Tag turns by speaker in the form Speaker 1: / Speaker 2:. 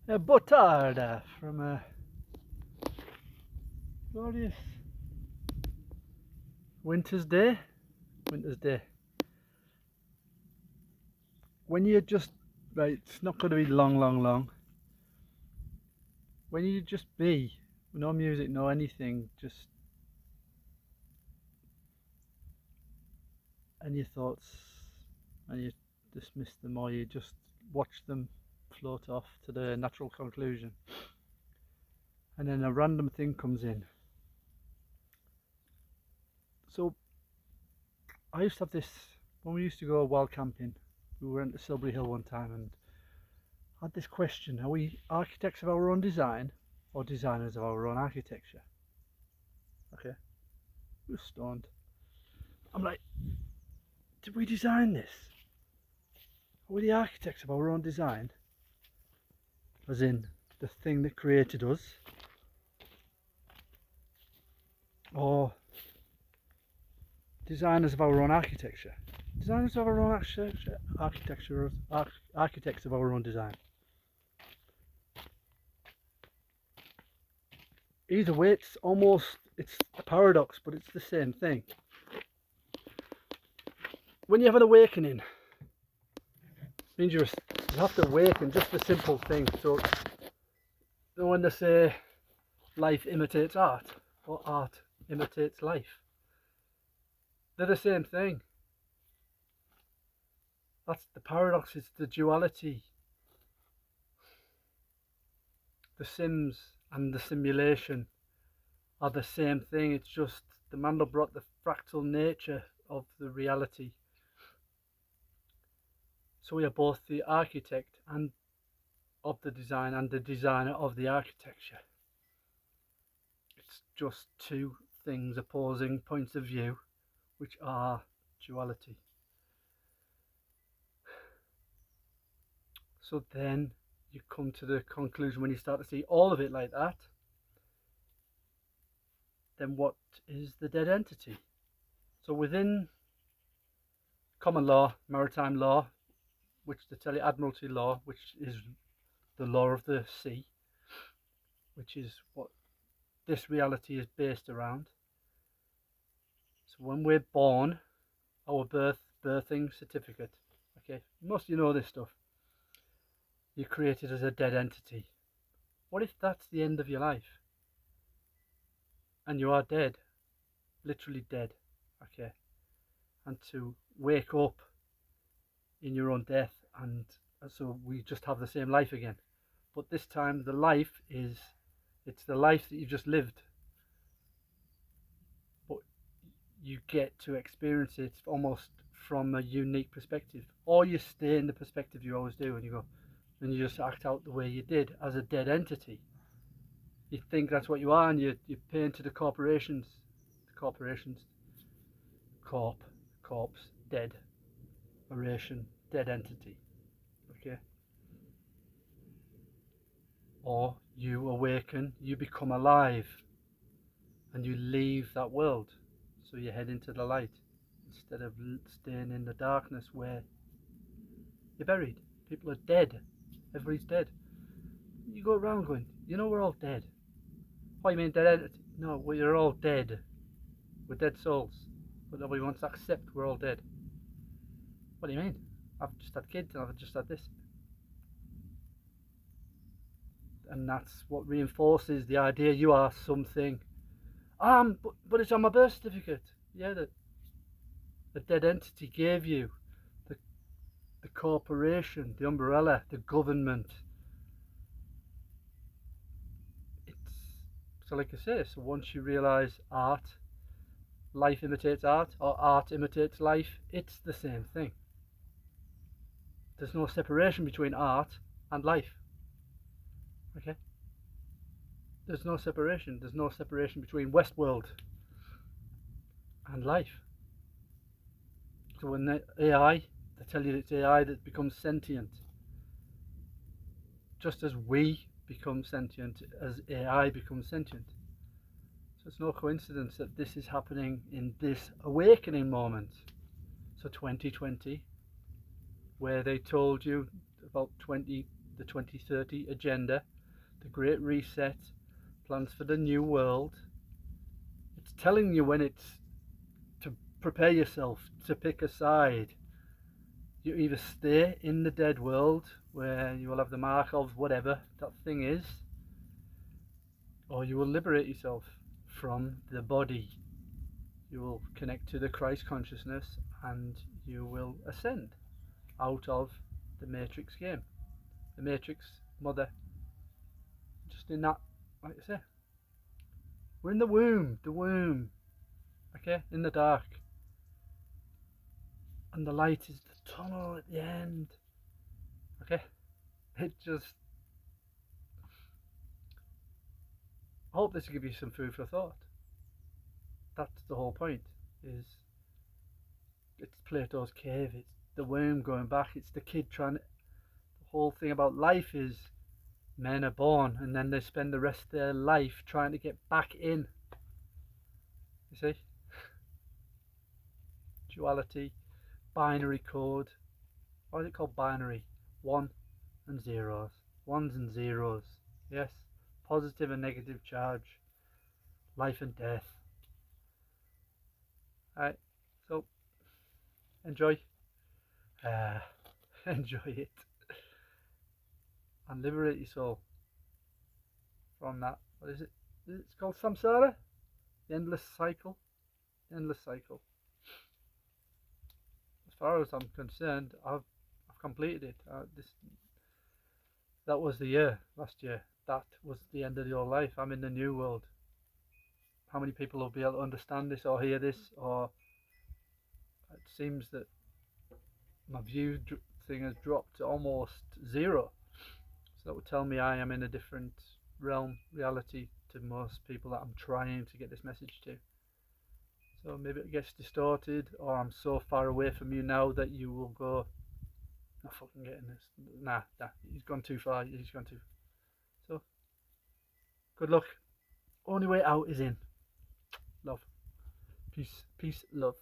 Speaker 1: A butarda from a glorious winter's day. Winter's day. When you just, right, it's not going to be long. When you just be, no music, no anything, just any thoughts, and you dismiss them or you just watch them float off to the natural conclusion. And then a random thing comes in. So I used to have this, when we used to go wild camping, we went to Silbury Hill one time and had this question: are we architects of our own design or designers of our own architecture? Okay, we were stoned. I'm like, did we design this? Are we the architects of our own design? As in, the thing that created us? Or designers of our own architecture? Designers of our own architects of our own design. Either way, it's a paradox, but it's the same thing. When you have an awakening, it means you have to awaken, just a simple thing. So when they say life imitates art, or art imitates life, they're the same thing. That's the paradox, it's the duality. The sims and the simulation are the same thing. It's just the Mandel brought the fractal nature of the reality. So we are both the architect and of the design and the designer of the architecture. It's just two things, opposing points of view, which are duality. So then you come to the conclusion, when you start to see all of it like that, then what is the dead entity? So within common law, maritime law, which they tell you Admiralty law, which is the law of the sea, which is what this reality is based around. So when we're born, our birthing certificate, okay, most of you know this stuff, you're created as a dead entity. What if that's the end of your life? And you are dead, literally dead, okay? And to wake up in your own death, and so we just have the same life again. But this time the life is, it's the life that you've just lived. But you get to experience it almost from a unique perspective. Or you stay in the perspective you always do, and you go, and you just act out the way you did as a dead entity. You think that's what you are, and you pay into the corporations, corpse, dead, oration, dead entity, okay? Or you awaken, you become alive, and you leave that world, so you head into the light instead of staying in the darkness where you're buried. People are dead, everybody's dead. You go around going, you know, we're all dead. What, you mean dead entity? No, we're all dead. We're dead souls, but nobody wants to accept we're all dead. What do you mean? I've just had kids and I've just had this. And that's what reinforces the idea you are something. But it's on my birth certificate. Yeah, the dead entity gave you the corporation, the umbrella, the government. So like I say, so once you realise art, life imitates art, or art imitates life, it's the same thing. There's no separation between art and life. Okay? There's no separation. There's no separation between Westworld and life. So when the AI, they tell you it's AI that becomes sentient, just as we become sentient, as AI becomes sentient. So it's no coincidence that this is happening in this awakening moment. So 2020, where they told you about 20 the 2030 agenda, the Great Reset, plans for the New World. It's telling you when it's to prepare yourself to pick a side. You either stay in the dead world, where you will have the mark of whatever that thing is, or you will liberate yourself from the body. You will connect to the Christ consciousness and you will ascend out of the Matrix game. The Matrix mother. Just in that, like I say, we're in the womb, okay, in the dark. And the light is the tunnel at the end. Okay? It just, I hope this will give you some food for thought. That's the whole point, is it's Plato's cave, it's the worm going back, it's the kid trying to, the whole thing about life is men are born and then they spend the rest of their life trying to get back in. You see? Duality, binary code. Why is it called binary? 1 and zeros. Ones and zeros. Yes? Positive and negative charge. Life and death. Alright, so enjoy. Enjoy it. And liberate your soul from that. What is it? It's called samsara? The endless cycle. Endless cycle. As far as I'm concerned, I've completed it. That was the year, last year. That was the end of your life. I'm in the new world. How many people will be able to understand this or hear this? Or it seems that my view thing has dropped to almost zero. So that would tell me I am in a different realm, reality to most people that I'm trying to get this message to. So maybe it gets distorted, or I'm so far away from you now that you will go, not fucking getting this. Nah, he's gone too far. He's gone too. So, good luck. Only way out is in. Love. Peace, love.